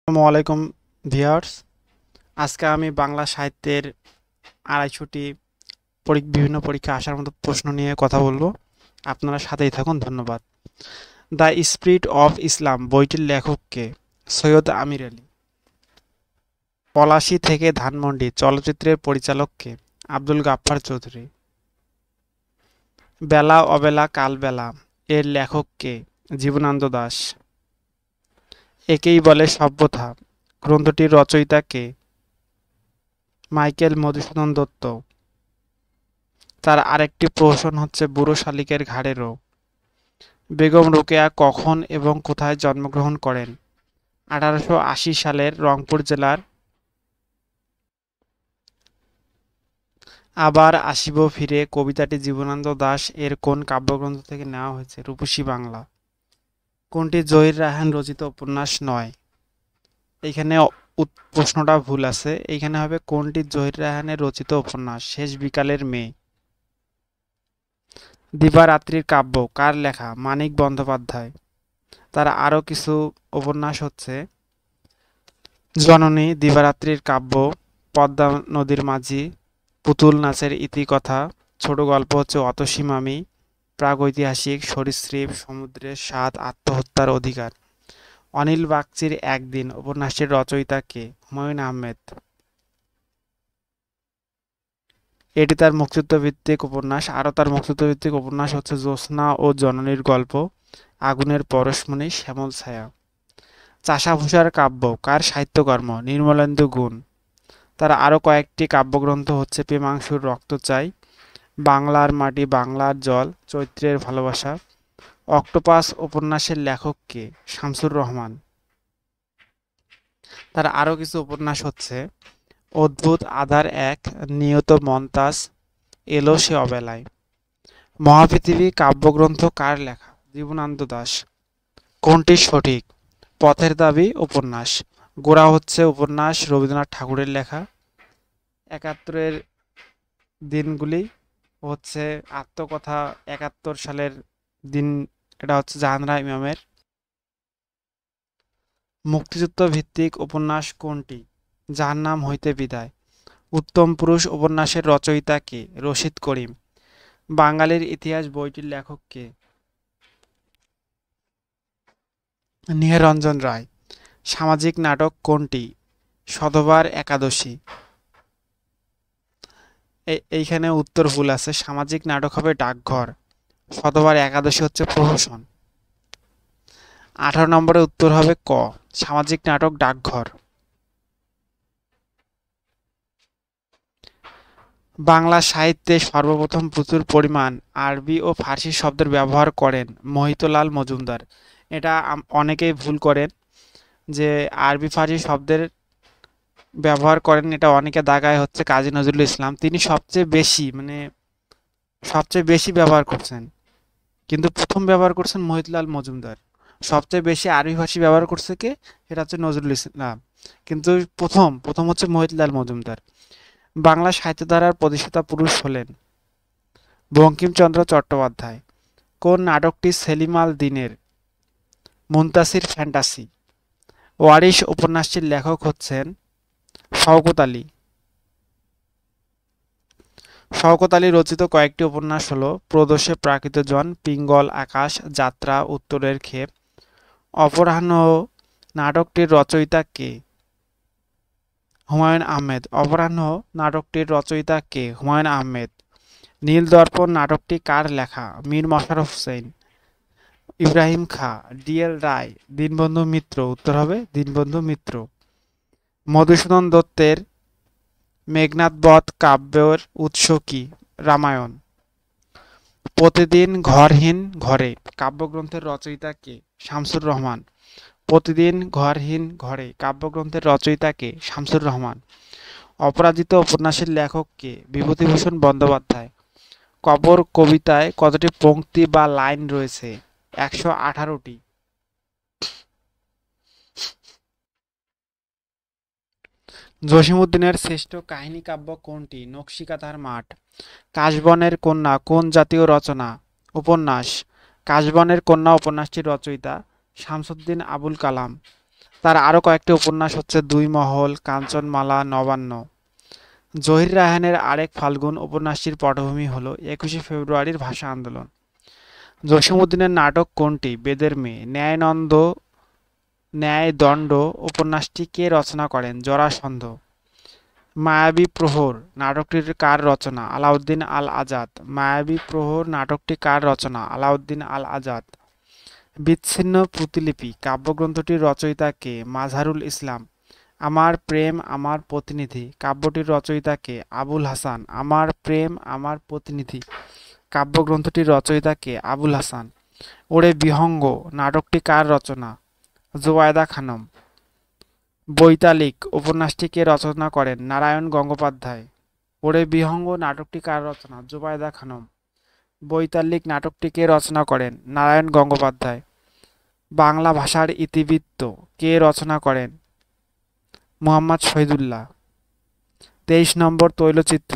আসসালামু আলাইকুম ভিউয়ার্স। আজকে আমি বাংলা সাহিত্যের ২৫০টি বিভিন্ন পরীক্ষা আসার মতো প্রশ্ন নিয়ে কথা বলবো। আপনারা সাথেই থাকুন, ধন্যবাদ। দ্য স্পিরিট অফ ইসলাম বইটির লেখক কে? সৈয়দ আমির আলী। পলাশী থেকে ধানমন্ডি চলচ্চিত্রের পরিচালক কে? আব্দুল গাফ্ফার চৌধুরী। বেলা অবেলা কালবেলা এর লেখক কে? জীবনানন্দ দাশ। একেই বলে সভ্যতা গ্রন্থটির রচয়িতা কে? মাইকেল মধুসূদন দত্ত। তার আরেকটি প্রহসন হচ্ছে বুড়ো শালিকের ঘাড়েরও। বেগম রোকেয়া কখন এবং কোথায় জন্মগ্রহণ করেন? ১৮৮০ সালের রংপুর জেলার। আবার আসিব ফিরে কবিতাটি জীবনানন্দ দাশ এর কোন কাব্যগ্রন্থ থেকে নেওয়া হয়েছে? রূপসী বাংলা। কোনটি জহির রায়হান রচিত উপন্যাস নয়? এখানে প্রশ্নটা ভুল আছে, এইখানে হবে কোনটি জহির রায়হানের রচিত উপন্যাস? শেষ বিকালের মেয়ে। দিবারাত্রির কাব্য কার লেখা? মানিক বন্দ্যোপাধ্যায়। তার আরও কিছু উপন্যাস হচ্ছে জননী, দিবারাত্রির কাব্য, পদ্মা নদীর মাঝি, পুতুল নাচের ইতিকথা, ছোট গল্প হচ্ছে অতসী মামি, প্রাগৈতিহাসিক, সরীসৃপ, সমুদ্রের স্বাদ, আত্মহত্যার অধিকার। অনিল বাগচির একদিন উপন্যাসটির রচয়িতা কে? হুমায়ুন আহমেদ। এটি তার মুক্তিযুদ্ধ ভিত্তিক উপন্যাস। আরও তার মুক্তিযুদ্ধ ভিত্তিক উপন্যাস হচ্ছে জ্যোৎস্না ও জননীর গল্প, আগুনের পরশমণি, শ্যামল ছায়া। চাষাভূষার কাব্য কার সাহিত্যকর্ম? নির্মলেন্দু গুণ। তার আরও কয়েকটি কাব্যগ্রন্থ হচ্ছে প্রেমাংশুর রক্ত চাই, বাংলার মাটি বাংলার জল, চৈত্রের ভালোবাসা। অক্টোপাস উপন্যাসের লেখক কে? শামসুর রহমান। তার আরও কিছু উপন্যাস হচ্ছে অদ্ভুত আধার এক, নিয়ত মন্তাজ, এলো সে অবেলায়। মহাপৃথিবী কাব্যগ্রন্থ কার লেখা? জীবনানন্দ দাশ। কোনটি সঠিক? পথের দাবি উপন্যাস। গোরা হচ্ছে উপন্যাস রবীন্দ্রনাথ ঠাকুরের লেখা। একাত্তরের দিনগুলি হচ্ছে আত্মকথা, ৭১ সালের দিন। এটা হচ্ছে জাহানারা ইমামের। মুক্তিযুদ্ধ ভিত্তিক উপন্যাস কোনটি? জাহান্নাম হইতে বিদায়। উত্তম পুরুষ উপন্যাসের রচয়িতা কে? রশিদ করিম। বাঙালির ইতিহাস বইটির লেখক কে? নিহাররঞ্জন রায়। সামাজিক নাটক কোনটি? সধবার একাদশী। এইখানে উত্তর ভুল আছে, সামাজিক নাটক হবে ডাকঘর, সধবার একাদশী হচ্ছে প্রহসন। ১৮ নম্বরে উত্তর হবে ক, সামাজিক নাটক ডাকঘর। বাংলা সাহিত্যে সর্বপ্রথম প্রচুর পরিমাণ আরবি ও ফার্সি শব্দের ব্যবহার করেন মোহিতলাল মজুমদার। এটা অনেকেই ভুল করেন যে আরবি ফার্সি শব্দের ব্যবহার করেন, এটা অনেকে দাগায় হচ্ছে কাজী নজরুল ইসলাম। তিনি সবচেয়ে বেশি ব্যবহার করছেন, কিন্তু প্রথম ব্যবহার করছেন মোহিতলাল মজুমদার। সবচেয়ে বেশি আরবি ফার্সি ব্যবহার করছে কে? সেটা হচ্ছে নজরুল ইসলাম, কিন্তু প্রথম প্রথম হচ্ছে মোহিতলাল মজুমদার। বাংলা সাহিত্য ধারার প্রতিষ্ঠাতা পুরুষ হলেন বঙ্কিমচন্দ্র চট্টোপাধ্যায়। কোন নাটকটি সেলিম আল দীনের? মুনতাসির ফ্যান্টাসি। ওয়ারিশ উপন্যাসটির লেখক হচ্ছেন শওকত আলী। শওকত আলী রচিত কয়েকটি উপন্যাস হল প্রদোষে প্রাকৃতজন, পিঙ্গল আকাশ, যাত্রা, উত্তরের ক্ষেপ। অপরাহ্ন নাটকটির রচয়িতা কে? হুমায়ুন আহমেদ। অপরাহ্ন নাটকটির রচয়িতা কে? হুমায়ুন আহমেদ। নীল দর্পণ নাটকটি কার লেখা? মীর মশাররফ হোসেন। ইব্রাহিম খাঁ। ডি.এল. রায়। দীনবন্ধু মিত্র। উত্তর হবে দীনবন্ধু মিত্র। মধুসূদন দত্তের মেঘনাদ বধ কাব্যের উৎস কি? রামায়ণ। প্রতিদিন ঘরহীন ঘরে কাব্যগ্রন্থের রচয়িতা কে? শামসুর রহমান। প্রতিদিন ঘরহীন ঘরে কাব্যগ্রন্থের রচয়িতা কে? শামসুর রহমান। অপরাজিত উপন্যাসের লেখক কে? বিভূতিভূষণ বন্দ্যোপাধ্যায়। কবর কবিতায় কতটি পংক্তি বা লাইন রয়েছে? ১১৮টি। জসীমউদ্দীনের শ্রেষ্ঠ কাহিনী কাব্য কোনটি? নকশিকাঁথার মাঠ। কাশবনের কন্যা কোন জাতীয় রচনা? উপন্যাস। কাশবনের কন্যা উপন্যাসটির রচয়িতা শামসুদ্দিন আবুল কালাম। তার আরো কয়েকটি উপন্যাস হচ্ছে দুই মহল, কাঞ্চনমালা, নবান্ন। জহির রায়হানের আরেক ফাল্গুন উপন্যাসটির পটভূমি হলো 21শে ফেব্রুয়ারির ভাষা আন্দোলন। জসীমউদ্দিনের নাটক কোনটি? বেদের মেয়ে। ন্যায়দণ্ড উপন্যাসটি কে রচনা করেন? জরাসন্ধ। মায়াবী প্রহর নাটকটির কার রচনা? আলাউদ্দিন আল আজাদ। মায়াবী প্রহর নাটকটি কার রচনা? আলাউদ্দিন আল আজাদ। বিচ্ছিন্ন প্রতিলিপি কাব্যগ্রন্থটির রচয়িতা কে? মাজহারুল ইসলাম। আমার প্রেম আমার প্রতিনিধি কাব্যটির রচয়িতা কে? আবুল হাসান। আমার প্রেম আমার প্রতিনিধি কাব্যগ্রন্থটির রচয়িতা কে? আবুল হাসান। ওরে বিহঙ্গ নাটকটি কার রচনা? জুবায়দা খানম। বৈতালিক উপন্যাসটি কে রচনা করেন? নারায়ণ গঙ্গোপাধ্যায়। ওরে বিহঙ্গ নাটকটি কার রচনা? জুবায়দা খানম। বৈতালিক নাটকটি কে রচনা করেন? নারায়ণ গঙ্গোপাধ্যায়। বাংলা ভাষার ইতিবৃত্ত কে রচনা করেন? মুহাম্মদ শহীদুল্লাহ। 23 নম্বর তৈলচিত্র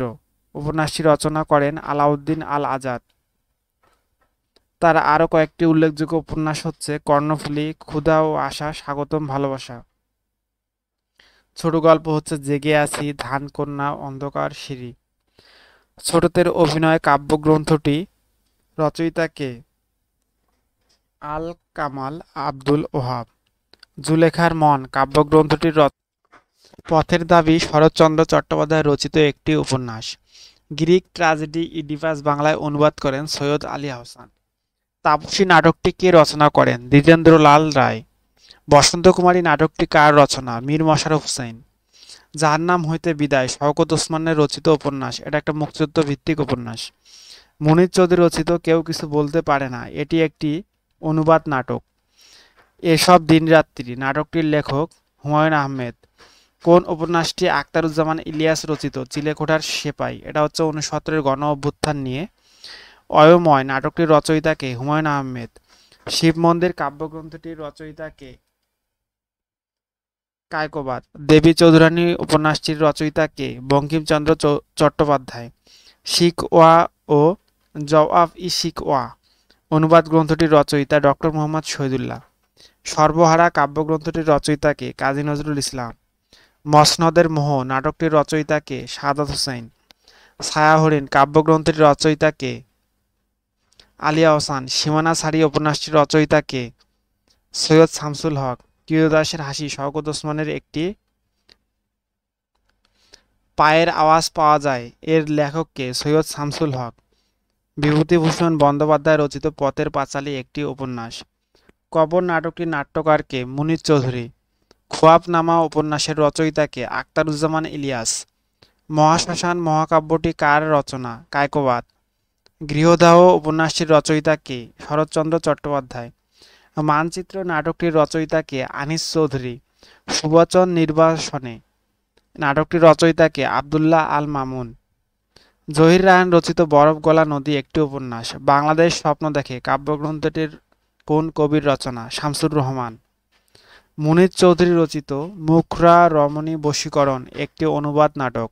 উপন্যাসটি রচনা করেন আলাউদ্দিন আল আজাদ। তার আরো কয়েকটি উল্লেখযোগ্য উপন্যাস হচ্ছে কর্ণফুলী, ক্ষুধা ও আশা, স্বাগতম ভালোবাসা। ছোট গল্প হচ্ছে জেগে আছি, ধানকন্যা, অন্ধকার সিঁড়ি। ছোটদের অভিনয় কাব্যগ্রন্থটি রচয়িতা কে? আল কামাল আব্দুল ওহাব। জুলেখার মন কাব্যগ্রন্থটির পথের দাবি শরৎচন্দ্র চট্টোপাধ্যায় রচিত একটি উপন্যাস। গ্রিক ট্র্যাজেডি ইডিপাস বাংলায় অনুবাদ করেন সৈয়দ আলী আহসান। তাপসী নাটকটি কে রচনা করেন? দ্বিজেন্দ্রলাল রায়। বসন্ত কুমারী নাটকটি কার রচনা? মীর মশাররফ হোসেন। জাহান্নাম হইতে বিদায় শওকত ওসমানের রচিত উপন্যাস। এটা একটা মুক্তিযুদ্ধ ভিত্তিক উপন্যাস। মুনীর চৌধুরী রচিত কেউ কিছু বলতে পারে না এটি একটি অনুবাদ নাটক। এসব দিনরাত্রি নাটকটির লেখক হুমায়ুন আহমেদ। কোন উপন্যাসটি আখতারুজ্জামান ইলিয়াস রচিত? চিলেকোঠার সেপাই। এটা হচ্ছে 1970-এর গণ অভ্যুত্থান নিয়ে। অয়ময় নাটকটির রচয়িতা কে? হুমায়ুন আহমেদ। শিব মন্দির কাব্যগ্রন্থটির রচয়িতা কে? কায়কোবাদ। দেবী চৌধুরানী উপন্যাসটির রচয়িতা কে? বঙ্কিমচন্দ্র চট্টোপাধ্যায়। শিকওয়া ও জওয়াব ই শিকওয়া অনুবাদ গ্রন্থটির রচয়িতা ডক্টর মোহাম্মদ শহীদুল্লাহ। সর্বহারা কাব্যগ্রন্থটির রচয়িতা কে? কাজী নজরুল ইসলাম। মসনদের মোহ নাটকটির রচয়িতা কে? সাদাত হোসেন। ছায়াহরিণ কাব্যগ্রন্থটির রচয়িতা কে? আলিয়া আহসান। সীমানা ছাড়ি উপন্যাসটির রচয়িতা কে? সৈয়দ শামসুল হক। কিরদাসের হাসি শওকত ওসমানের একটি। পায়ের আওয়াজ পাওয়া যায় এর লেখক কে? সৈয়দ শামসুল হক। বিভূতিভূষণ বন্দ্যোপাধ্যায় রচিত পথের পাঁচালী একটি উপন্যাস। কবর নাটকটির নাট্যকার কে? মুনীর চৌধুরী। খোয়াবনামা উপন্যাসের রচয়িতা কে? আখতারুজ্জামান ইলিয়াস। মহাশ্মশান মহাকাব্যটি কার রচনা? কায়কোবাদ। গৃহদাহ উপন্যাসটির রচয়িতা কে? শরৎচন্দ্র চট্টোপাধ্যায়। মানচিত্র নাটকটির রচয়িতা কে? আনিস চৌধুরী। সুবচন নির্বাসনে নাটকটির রচয়িতা কে? আব্দুল্লাহ আল মামুন। জহির রায়হান রচিত বরফ গলা নদী একটি উপন্যাস। বাংলাদেশ স্বপ্ন দেখে কাব্যগ্রন্থটির কোন কবির রচনা? শামসুর রহমান। মুনীর চৌধুরী রচিত মুখরা রমণী বশীকরণ একটি অনুবাদ নাটক।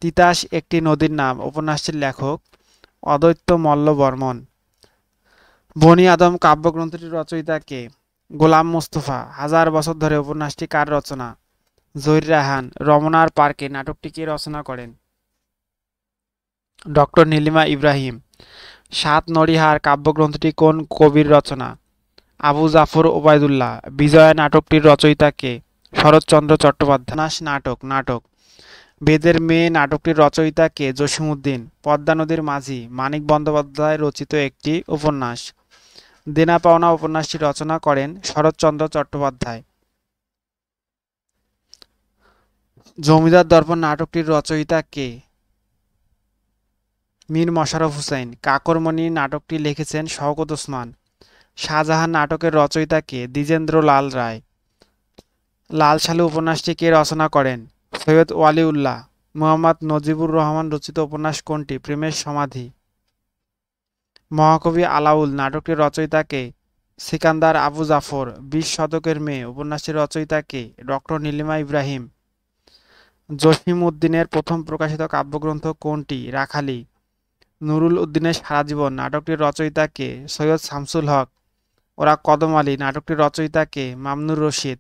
তিতাস একটি নদীর নাম উপন্যাসটির লেখক অদ্বৈত মল্ল বর্মন। বনি আদম কাব্যগ্রন্থটির রচয়িতা কে? গোলাম মুস্তফা। হাজার বছর ধরে উপন্যাসটি কার রচনা? জহির রায়হান। রমনার পার্কে নাটকটি কে রচনা করেন? ডক্টর নীলিমা ইব্রাহিম। সাত নড়িহার কাব্যগ্রন্থটি কোন কবির রচনা? আবু জাফর ওবায়দুল্লাহ। বিজয়া নাটকটির রচয়িতা কে? শরৎচন্দ্র চট্টোপাধ্যায়। নাটক বেদের মেয়ে নাটকটির রচয়িতা কে? জসীমউদ্দিন। পদ্মা নদীর মাঝি মানিক বন্দ্যোপাধ্যায় রচিত একটি উপন্যাস। দেনা পাওনা উপন্যাসটি রচনা করেন শরৎচন্দ্র চট্টোপাধ্যায়। জমিদার দর্পণ নাটকটির রচয়িতা কে? মীর মশাররফ হোসেন। কাকরমণি নাটকটি লিখেছেন শওকত ওসমান। শাহজাহান নাটকের রচয়িতা কে? দ্বিজেন্দ্রলাল রায়। লাল সালু উপন্যাসটি কে রচনা করেন? সৈয়দ ওয়ালিউল্লাহ। মুহাম্মদ নজিবুর রহমান রচিত উপন্যাস কোনটি? প্রেমের সমাধি। মহাকবি আলাউল নাটকটির রচয়িতা কে? সিকান্দার আবু জাফর। 20 শতকের মেয়ে উপন্যাসটির রচয়িতা কে? ডক্টর নীলিমা ইব্রাহিম। জসিম উদ্দিনের প্রথম প্রকাশিত কাব্যগ্রন্থ কোনটি? রাখালি। নুরুল উদ্দিনের সারা জীবন নাটকটির রচয়িতা কে? সৈয়দ শামসুল হক। ওরা কদম আলী নাটকটির রচয়িতা কে? মামুনুর রশিদ।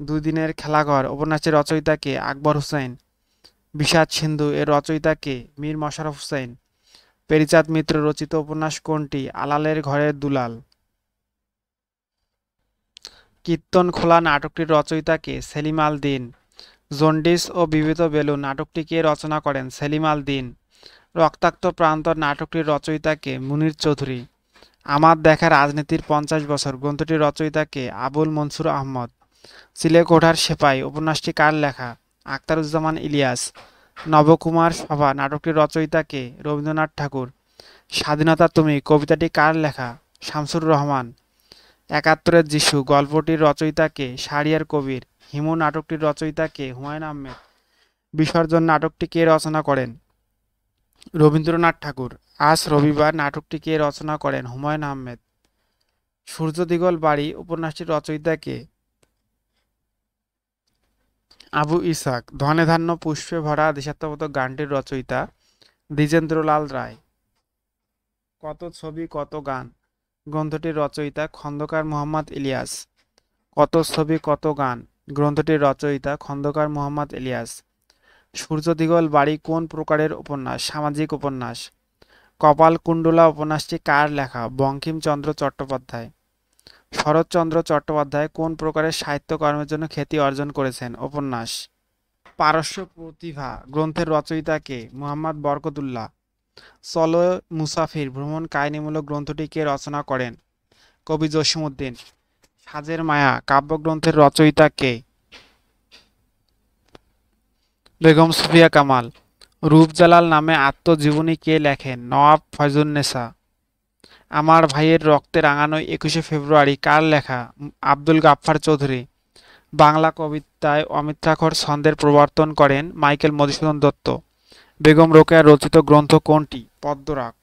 দুই দিনের খেলাঘর উপন্যাসের রচয়িতা কে? আকবর হোসেন। বিষাদ সিন্ধু এর রচয়িতা কে? মীর মশাররফ হোসেন। পেরিচাঁদ মিত্র রচিত উপন্যাস কোনটি? আলালের ঘরের দুলাল। কীর্তনখোলা নাটকটির রচয়িতা কে? সেলিম আল দীন। জন্ডিস ও বিবিধ বেলুন নাটকটি কে রচনা করেন? সেলিম আল দীন। রক্তাক্ত প্রান্তর নাটকটির রচয়িতা কে? মুনীর চৌধুরী। আমার দেখা রাজনীতির 50 বছর গ্রন্থটির রচয়িতা কে? আবুল মনসুর আহমদ। চিলেকোঠার সেপাই উপন্যাসটি কার লেখা? আখতারুজ্জামান ইলিয়াস। নবকুমার সভা নাটকটির রচয়িতা কে? রবীন্দ্রনাথ ঠাকুর। স্বাধীনতা তুমি কবিতাটি কার লেখা? শামসুর রহমান। একাত্তরের যিশু গল্পটির রচয়িতা কে? শাহরিয়ার কবির। হিমু নাটকটির রচয়িতা কে? হুমায়ুন আহমেদ। বিসর্জন নাটকটি কে রচনা করেন? রবীন্দ্রনাথ ঠাকুর। আজ রবিবার নাটকটি কে রচনা করেন? হুমায়ুন আহমেদ। সূর্য দিগল বাড়ি উপন্যাসটির রচয়িতা কে? আবু ইসাক। ধনে ধান্য পুষ্পে ভরা দেশাত্মবোধক গানটির রচয়িতা? দ্বিজেন্দ্রলাল রায়। কত ছবি কত গান গ্রন্থটির রচয়িতা? খন্দকার মোহাম্মদ ইলিয়াস। কত ছবি কত গান গ্রন্থটির রচয়িতা? খন্দকার মোহাম্মদ ইলিয়াস। সূর্য দিগল বাড়ি কোন প্রকারের উপন্যাস? সামাজিক উপন্যাস। কপালকুণ্ডলা উপন্যাসটি কার লেখা? বঙ্কিমচন্দ্র চট্টোপাধ্যায়। শরৎচন্দ্র চট্টোপাধ্যায় কোন প্রকারের সাহিত্যকর্মের জন্য খ্যাতি অর্জন করেছেন? উপন্যাস। পারস্য প্রতিভা গ্রন্থের রচয়িতা কে? মুহাম্মদ বরকতুল্লাহ। চলো মুসাফির ভ্রমণ কাহিনীমূলক গ্রন্থটি কে রচনা করেন? কবি জসিমউদ্দিন। সাজের মায়া কাব্যগ্রন্থের রচয়িতা কে? বেগম সুফিয়া কামাল। রূপজালাল নামে আত্মজীবনী কে লেখেন? নওয়াব ফয়জুন্নেছা। আমার ভাইয়ের রক্তে রাঙানো 21শে ফেব্রুয়ারি কার লেখা? আব্দুল গাফফার চৌধুরী। বাংলা কবিতায় অমিত্রাক্ষর ছন্দের প্রবর্তন করেন মাইকেল মধুসূদন দত্ত। বেগম রোকেয়ার রচিত গ্রন্থ কোনটি? পদ্মরাগ।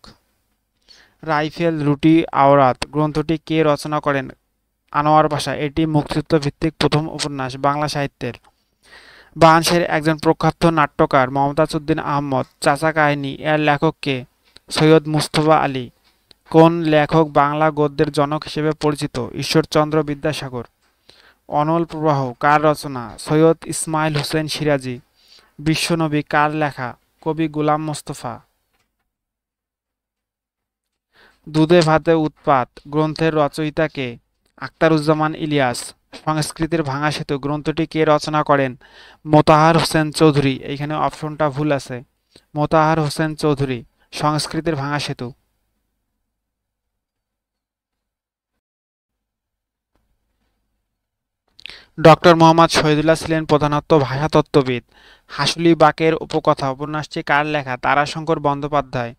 রাইফেল রুটি আওরাত গ্রন্থটি কে রচনা করেন? আনোয়ার পাশা। এটি মুক্তিযুদ্ধ ভিত্তিক প্রথম উপন্যাস বাংলা সাহিত্যের। বাংলাদেশের একজন প্রখ্যাত নাট্যকার মমতাজ উদ্দিন আহমদ চাচা কাহিনী এর লেখক কে? সৈয়দ মুজতবা আলী। কোন লেখক বাংলা গদ্যের জনক হিসেবে পরিচিত? ঈশ্বরচন্দ্র বিদ্যাসাগর। অনল প্রবাহ কার রচনা? সৈয়দ ইসমাইল হোসেন সিরাজী। বিশ্বনবী কার লেখা? কবি গোলাম মোস্তফা। দুধে ভাতে উৎপাত গ্রন্থের রচয়িতা কে? আখতারুজ্জামান ইলিয়াস। সংস্কৃতির ভাঙা সেতু গ্রন্থটি কে রচনা করেন? মোতাহার হোসেন চৌধুরী। এইখানে অপশনটা ভুল আছে। মোতাহার হোসেন চৌধুরী। সংস্কৃতির ভাঙা সেতু। ডক্টর মোহাম্মদ শহীদুল্লাহ ছিলেন প্রধানত ভাষাতত্ত্ববিদ। হাসুলি বাকের উপকথা উপন্যাসটি কার লেখা? তারাশঙ্কর বন্দ্যোপাধ্যায়।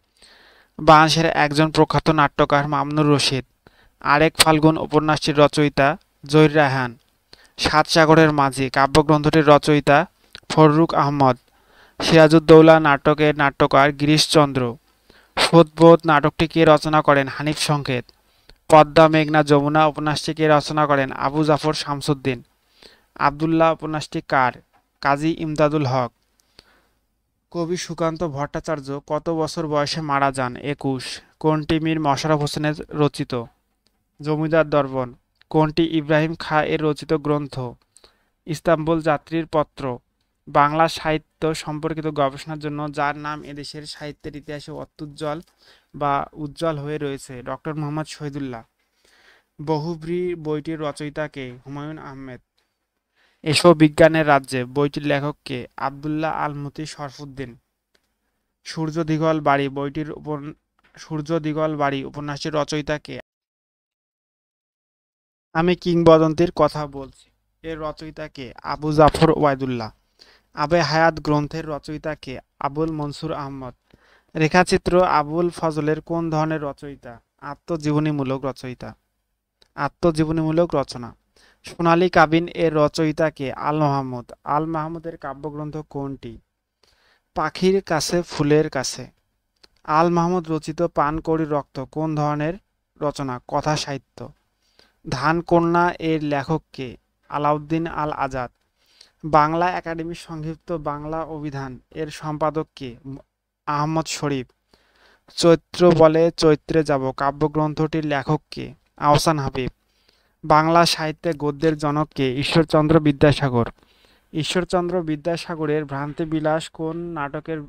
বাংলাদেশের একজন প্রখ্যাত নাট্যকার মামুনুর রশিদ। আরেক ফাল্গুন উপন্যাসটির রচয়িতা? জহির রায়হান। সাত সাগরের মাঝি কাব্যগ্রন্থটির রচয়িতা? ফররুখ আহমদ। সিরাজউদ্দৌলা নাটকের নাট্যকার? গিরিশচন্দ্র। সুবোধ নাটকটি কে রচনা করেন? হানিফ সংকেত। পদ্মা মেঘনা যমুনা উপন্যাসটি কে রচনা করেন? আবু জাফর শামসুদ্দিন। আব্দুল্লাহ উপন্যাসটি কার? কাজী ইমদাদুল হক। কবি সুকান্ত ভট্টাচার্য কত বছর বয়সে মারা যান? 21। কোনটি মীর মশাররফ হোসেনের রচিত? জমিদার দর্পণ। কোনটি ইব্রাহিম খাঁ এর রচিত গ্রন্থ? ইস্তাম্বুল যাত্রীর পত্র। বাংলা সাহিত্য সম্পর্কিত গবেষণার জন্য যার নাম এদেশের সাহিত্যের ইতিহাসে অত্যুজ্জ্বল বা উজ্জ্বল হয়ে রয়েছে? ডক্টর মোহাম্মদ শহীদুল্লাহ। বহুব্রী বইটির রচয়িতা কে? হুমায়ুন আহমেদ। এসো বিজ্ঞানের রাজ্যে বইটির লেখক কে? আব্দুল্লাহ আল মুতি শরফুদ্দিন। সূর্য দিগল বাড়ি সূর্য দিগল বাড়ি উপন্যাসটির রচয়িতা কে? আমি কিংবদন্তির কথা বলছি এর রচয়িতা কে? আবু জাফর ওয়াইদুল্লাহ। আবে হায়াত গ্রন্থের রচয়িতা কে? আবুল মনসুর আহমদ। রেখাচিত্র আবুল ফজলের কোন ধরনের রচয়িতা? আত্মজীবনীমূলক রচয়িতা। আত্মজীবনীমূলক রচনা। সোনালী কাবিন এর রচয়িতা কে? আল মাহমুদ। আল মাহমুদের কাব্যগ্রন্থ কোনটি? পাখির কাছে ফুলের কাছে। আল মাহমুদ রচিত পান করি রক্ত কোন ধরনের রচনা? কথা সাহিত্য। ধানকন্যা এর লেখক কে? আলাউদ্দিন আল আজাদ। বাংলা একাডেমির সংক্ষিপ্ত বাংলা অভিধান এর সম্পাদক কে? আহমদ শরীফ। চৈত্র বলে চৈত্রে যাব কাব্যগ্রন্থটির লেখক কে? আহসান হাবীব। বাংলা সাহিত্যে গদ্যের জনক কে? ঈশ্বরচন্দ্র বিদ্যাসাগর। ঈশ্বরচন্দ্র বিদ্যাসাগরের ভ্রান্তিবিলাস কোন নাটকের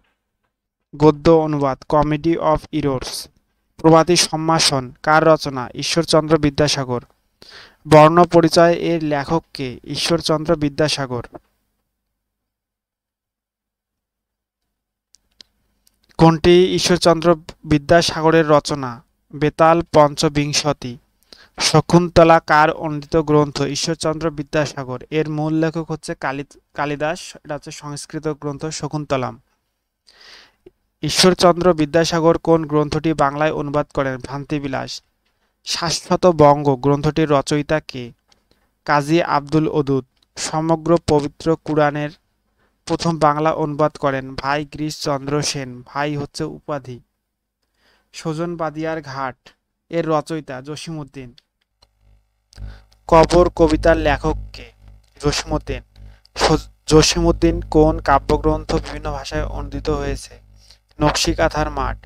গদ্য অনুবাদ? Comedy of errors. প্রভাতী সম্ভাষণ কার রচনা? ঈশ্বরচন্দ্র বিদ্যাসাগর। বর্ণপরিচয় এর লেখক কে? ঈশ্বরচন্দ্র বিদ্যাসাগর। কোনটি ঈশ্বরচন্দ্র বিদ্যাসাগরের রচনা? বেতাল পঞ্চবিংশতি। শকুন্তলা কার অনূদিত গ্রন্থ? ঈশ্বরচন্দ্র বিদ্যাসাগর। এর মূল লেখক হচ্ছে কালিদাস। এটা হচ্ছে সংস্কৃত গ্রন্থ শকুন্তলাম। ঈশ্বরচন্দ্র বিদ্যাসাগর কোন গ্রন্থটি বাংলায় অনুবাদ করেন? ভ্রান্তিবিলাস। শাশ্বত বঙ্গ গ্রন্থটির রচয়িতা কে? কাজী আব্দুল ওদুদ। সমগ্র পবিত্র কুরআনের প্রথম বাংলা অনুবাদ করেন ভাই গিরিশচন্দ্র সেন। ভাই হচ্ছে উপাধি। সজন বাদিয়ার ঘাট এর রচয়িতা? জসিমউদ্দিন। কবর কবিতার লেখক কে? জসিমউদ্দিন। জসিমউদ্দিন কোন কাব্যগ্রন্থ বিভিন্ন ভাষায় অনূদিত হয়েছে? নকশিকাঁথার মাঠ।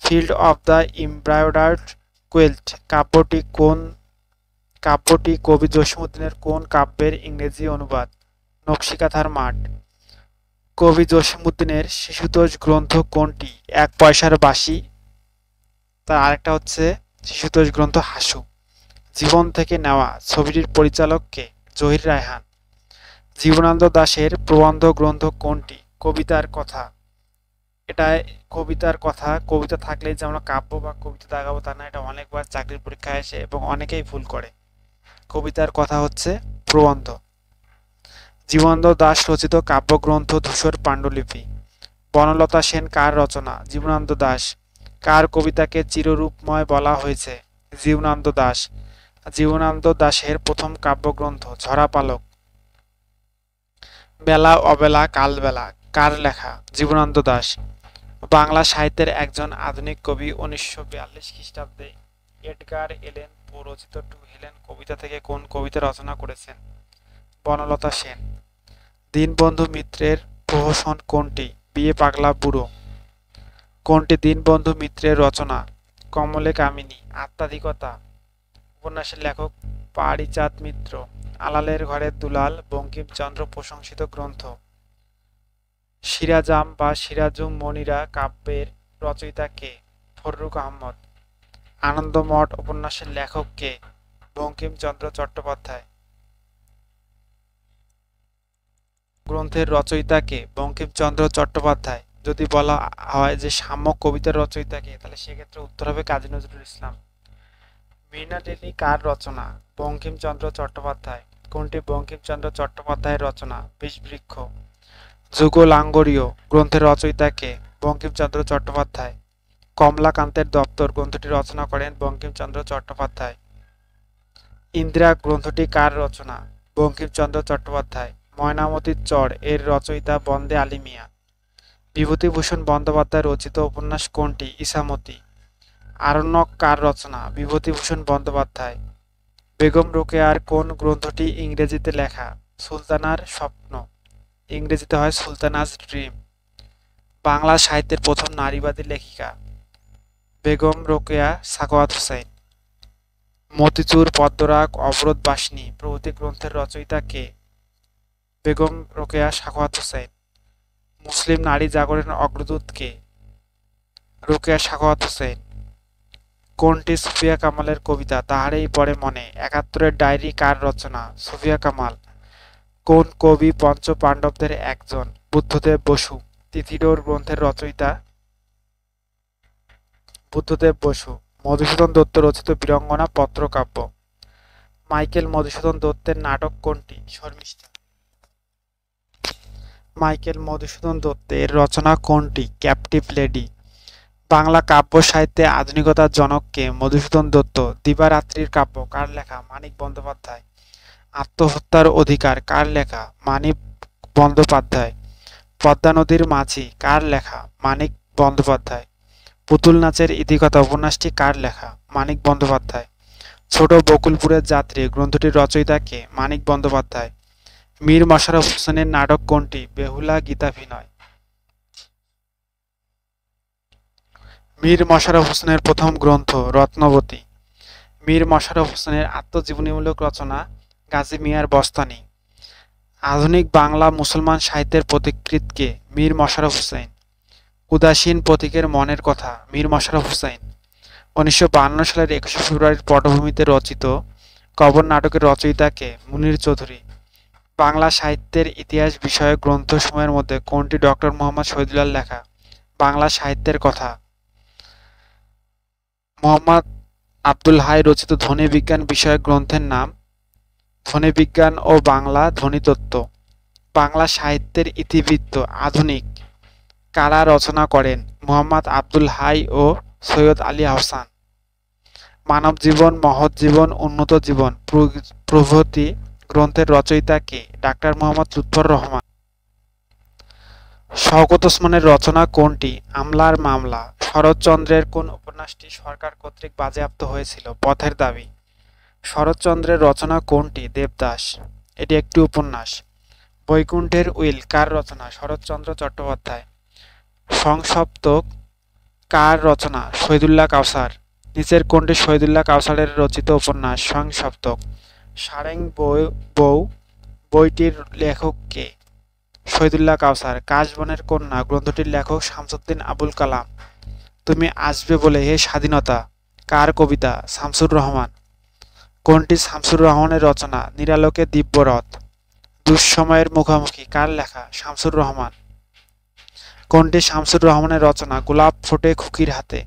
Field of the embroidered quilt কাব্যটি কবি জসিমউদ্দিনের কোন কাব্যের ইংরেজি অনুবাদ? নকশিকাঁথার মাঠ। কবি জসিমউদ্দিনের শিশুতোষ গ্রন্থ কোনটি? এক পয়সার বাঁশি। তার আরেকটা হচ্ছে শিশুতোষ গ্রন্থ হাসু। জীবন থেকে নেওয়া ছবিটির পরিচালক কে? জহির রায়হান। জীবনানন্দ দাশের প্রবন্ধ গ্রন্থ কোনটি? কবিতার কথা। এটা কবিতার কথা, কবিতা থাকলেই যে আমরা কাব্য বা কবিতা দাগাবো তা না, এটা অনেকবার চাকরির পরীক্ষায় আসে এবং অনেকেই ভুল করে। কবিতার কথা হচ্ছে প্রবন্ধ। জীবনানন্দ দাশ রচিত কাব্যগ্রন্থ ধূসর পাণ্ডুলিপি। বনলতা সেন কার রচনা? জীবনানন্দ দাশ। কার কবিতাকে চিররূপময় বলা হয়েছে? জীবনানন্দ দাশ। জীবনানন্দ দাশের প্রথম কাব্যগ্রন্থ ঝরাপালক। বেলা অবেলা কালবেলা কার লেখা? জীবনানন্দ দাশ। বাংলা সাহিত্যের একজন আধুনিক কবি 1942 খ্রিস্টাব্দে এডগার এলেন পো রচিত টু হেলেন কবিতা থেকে কোন কবিতা রচনা করেছেন? বনলতা সেন। দীনবন্ধু মিত্রের প্রহসন কোনটি? বিয়ে পাগলা বুড়ো। কোনটি দীনবন্ধু মিত্রের রচনা? কমলে কামিনী। আত্মাধিকতা উপন্যাসের লেখক? পারিজাত মিত্র। আলালের ঘরের দুলাল বঙ্কিমচন্দ্র প্রশংসিত গ্রন্থ। সিরাজাম বা সিরাজুম মনিরা কাব্যের রচয়িতা কে? ফররুখ আহমদ। আনন্দমঠ উপন্যাসের লেখক কে? বঙ্কিমচন্দ্র চট্টোপাধ্যায়। গ্রন্থের রচয়িতা কে? বঙ্কিমচন্দ্র চট্টোপাধ্যায়। যদি বলা হয় যে সাম্যক কবিতার রচয়িতা কে, তাহলে সেক্ষেত্রে উত্তর হবে কাজী নজরুল ইসলাম। মৃণালিনী কার রচনা? বঙ্কিমচন্দ্র চট্টোপাধ্যায়। কোনটি বঙ্কিমচন্দ্র চট্টোপাধ্যায়ের রচনা? বিষবৃক্ষ। যুগলাঙ্গরীয় গ্রন্থের রচয়িতা কে? বঙ্কিমচন্দ্র চট্টোপাধ্যায়। কমলাকান্তের দপ্তর গ্রন্থটি রচনা করেন বঙ্কিমচন্দ্র চট্টোপাধ্যায়। ইন্দিরা গ্রন্থটি কার রচনা? বঙ্কিমচন্দ্র চট্টোপাধ্যায়। ময়নামতির চর এর রচয়িতা বন্দে আলী মিয়া। বিভূতিভূষণ বন্দ্যোপাধ্যায় রচিত উপন্যাস কোনটি? ইসামতি। আরণ্যক কার রচনা? বিভূতিভূষণ বন্দ্যোপাধ্যায়। বেগম রোকেয়ার কোন গ্রন্থটি ইংরেজিতে লেখা? সুলতানার স্বপ্ন। ইংরেজিতে হয় সুলতানাস ড্রিম। বাংলা সাহিত্যের প্রথম নারীবাদী লেখিকা? বেগম রোকেয়া সাখাওয়াত হোসেন। মতিচুর পদ্মরাগ অবরোধ বাসিনী প্রভৃতি গ্রন্থের রচয়িতা কে? বেগম রোকেয়া সাখাওয়াত হোসেন। মুসলিম নারী জাগরণের অগ্রদূত কে? রোকেয়া সাখাওয়াত হোসেন। কোনটি সুফিয়া কামালের কবিতা? তাহারেই পড়ে মনে। একাত্তরের ডায়েরি কার রচনা? সুফিয়া কামাল। কোন কবি পঞ্চ পাণ্ডবদের একজন? বুদ্ধদেব বসু। তিথিডোর গ্রন্থের রচয়িতা? বুদ্ধদেব বসু। মধুসূদন দত্ত রচিত বীরঙ্গনা পত্রকাব্য। মাইকেল মধুসূদন দত্তের নাটক কোনটি? শর্মিষ্ঠা। মাইকেল মধুসূদন দত্তের রচনা কোনটি? Captive lady. বাংলা কাব্য সাহিত্যে আধুনিকতার জনক কে? মধুসূদন দত্ত। দিবারাত্রির কাব্য কার লেখা? মানিক বন্দ্যোপাধ্যায়। আত্মহত্যার অধিকার কার লেখা? মানিক বন্দ্যোপাধ্যায়। পদ্মা নদীর মাঝি কার লেখা? মানিক বন্দ্যোপাধ্যায়। পুতুল নাচের ইতিকথা উপন্যাসটি কার লেখা? মানিক বন্দ্যোপাধ্যায়। ছোট বকুলপুরের যাত্রী গ্রন্থটির রচয়িতা কে? মানিক বন্দ্যোপাধ্যায়। মীর মশাররফ হোসেনের নাটক কোনটি? বেহুলা গীতাভিনয়। মীর মশাররফ হোসেনের প্রথম গ্রন্থ রত্নবতী। মীর মশাররফ হোসেনের আত্মজীবনীমূলক রচনা গাজী মিয়ার বস্তানি। আধুনিক বাংলা মুসলমান সাহিত্যের পথিকৃৎ কে? মীর মশাররফ হোসেন। উদাসীন পথিকের মনের কথা, মীর মশাররফ হোসেন। 1952 সালের 21শে ফেব্রুয়ারির পটভূমিতে রচিত কবর নাটকের রচয়িতা কে? মুনীর চৌধুরী। বাংলা সাহিত্যের ইতিহাস বিষয়ক গ্রন্থসমূহের মধ্যে কোনটি ডক্টর মোহাম্মদ শহীদুল্লাহর লেখা? বাংলা সাহিত্যের কথা। মোহাম্মদ আব্দুল হাই রচিত ধ্বনিবিজ্ঞান বিষয়ক গ্রন্থের নাম? ধ্বনিবিজ্ঞান ও বাংলা ধ্বনিতত্ত্ব। বাংলা সাহিত্যের ইতিবৃত্ত আধুনিক কারা রচনা করেন? মোহাম্মদ আব্দুল হাই ও সৈয়দ আলী আহসান। মানব জীবন, মহৎ জীবন, উন্নত জীবন প্রভৃতি গ্রন্থের রচয়িতা কে? ডাক্তার মোহাম্মদ লুৎফর রহমান। শওকত ওসমানের রচনা কোনটি? আমলার মামলা। শরৎচন্দ্রের কোন উপন্যাসটি সরকার কর্তৃক বাজেয়াপ্ত হয়েছিল? পথের দাবি। শরৎচন্দ্রের রচনা কোনটি? দেবদাস। এটি একটি উপন্যাস। বৈকুণ্ঠের উইল কার রচনা? শরৎচন্দ্র চট্টোপাধ্যায়। সংসপ্তক কার রচনা? শহীদুল্লাহ কাউসার। নিচের কোনটি শহীদুল্লাহ কাউসারের রচিত উপন্যাস? সংসপ্তক। সারেং বউ বইটির লেখক কে? শহীদুল্লাহ কাউসার। কাশবনের কন্যা গ্রন্থটির লেখক শামসুদ্দিন আবুল কালাম। তুমি আসবে বলে হে স্বাধীনতা কার কবিতা? শামসুর রহমান। কোনটি শামসুর রহমানের রচনা? নিরালোকে দিব্যরথ। দুঃসময়ের মুখোমুখি কার লেখা? শামসুর রহমান। কোনটি শামসুর রহমানের রচনা? গোলাপ ফোটে খুকির হাতে।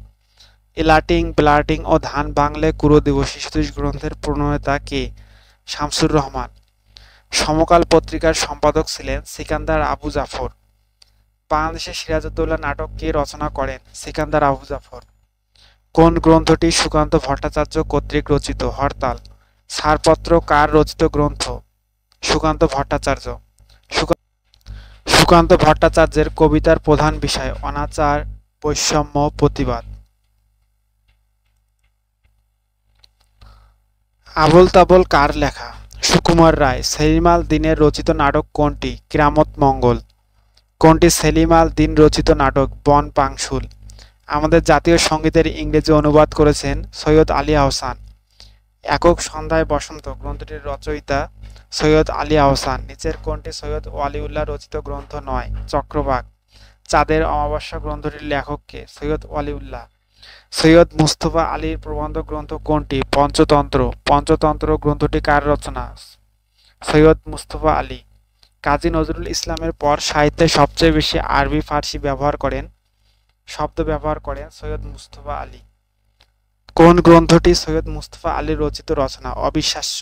এলাটিং ব্লাটিং ও ধান বাংলে কুরো দিব শিশুতোষ গ্রন্থের প্রণেতা কে? শামসুর রহমান। সমকাল পত্রিকার সম্পাদক ছিলেন সিকান্দার আবু জাফর। বাংলাদেশের সিরাজউদ্দৌলা নাটক কে রচনা করেন? সিকান্দার আবু জাফর। কোন গ্রন্থটি সুকান্ত ভট্টাচার্য কর্তৃক রচিত? হরতাল। ছাড়পত্র কার রচিত গ্রন্থ? সুকান্ত ভট্টাচার্য। সুকান্ত ভট্টাচার্যের কবিতার প্রধান বিষয় অনাচার, বৈষম্য, প্রতিবাদ। আবোল তাবোল কার লেখা? সুকুমার রায়। সেলিম আল দীনের রচিত নাটক কোনটি? কিরামত মঙ্গল। কোনটি সেলিম আল দীন রচিত নাটক? বন পাংশুল। আমাদের জাতীয় সঙ্গীতের ইংরেজি অনুবাদ করেছেন সৈয়দ আলী আহসান। একক সন্ধ্যায় বসন্ত গ্রন্থটির রচয়িতা সৈয়দ আলী আহসান। নিচের কোনটি সৈয়দ ওয়ালিউল্লাহ রচিত গ্রন্থ নয়? চক্রবাক। চাঁদের অমাবস্যা গ্রন্থটির লেখক কে? সৈয়দ ওয়ালিউল্লাহ। সৈয়দ মুস্তফা আলীর প্রবন্ধ গ্রন্থ কোনটি? পঞ্চতন্ত্র। পঞ্চতন্ত্র গ্রন্থটি কার রচনা? সৈয়দ মুস্তফা আলী। কাজী নজরুল ইসলামের পর সাহিত্যে সবচেয়ে বেশি আরবি ফার্সি শব্দ ব্যবহার করেন সৈয়দ মুস্তফা আলী। কোন গ্রন্থটি সৈয়দ মুস্তফা আলীর রচিত রচনা? অবিশ্বাস্য।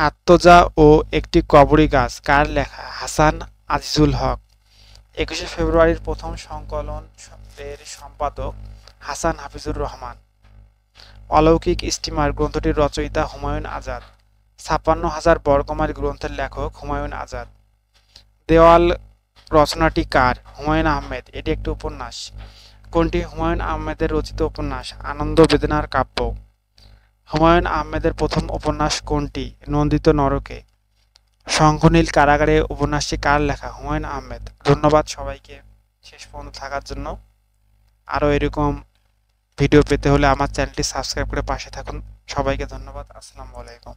আত্মজা ও একটি কবরী গাছ কার লেখা? হাসান আজিজুল হক। 21শে ফেব্রুয়ারির প্রথম সংকলন এর সম্পাদক হাসান হাফিজুর রহমান। অলৌকিক স্টিমার গ্রন্থটির রচয়িতা হুমায়ুন আজাদ। ৫৬,০০০ বর্গমাইল গ্রন্থের লেখক হুমায়ুন আজাদ। দেওয়াল রচনাটি কার? হুমায়ুন আহমেদ। এটি একটি উপন্যাস। কোনটি হুমায়ুন আহমেদের রচিত উপন্যাস? আনন্দ বেদনার কাব্য। হুমায়ুন আহমেদের প্রথম উপন্যাস কোনটি? নন্দিত নরকে। শঙ্খনীল কারাগারে উপন্যাসটি কার লেখা? হুমায়ুন আহমেদ। ধন্যবাদ সবাইকে শেষ পর্যন্ত থাকার জন্য। আরও এরকম ভিডিও পেতে হলে আমার চ্যানেলটি সাবস্ক্রাইব করে পাশে থাকুন। সবাইকে ধন্যবাদ। আসসালামু আলাইকুম।